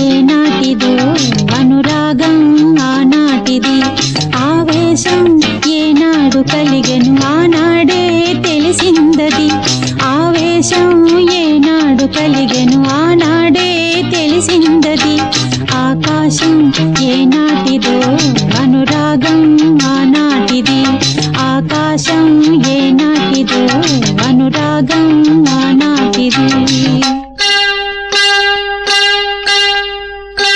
ఏనాటిదో అనురాగం ఆనాటిది ఆవేశం ఏనాడు కలిగెను ఆనాడే తెలిసిందది ఆవేశం ఏనాడు కలిగెను ఆనాడే తెలిసిందది ఆకాశం ఏనాటిదో అనురాగం ఆనాటిది ఆకాశం ఏనాటిదో అనురాగం ఆనాటిది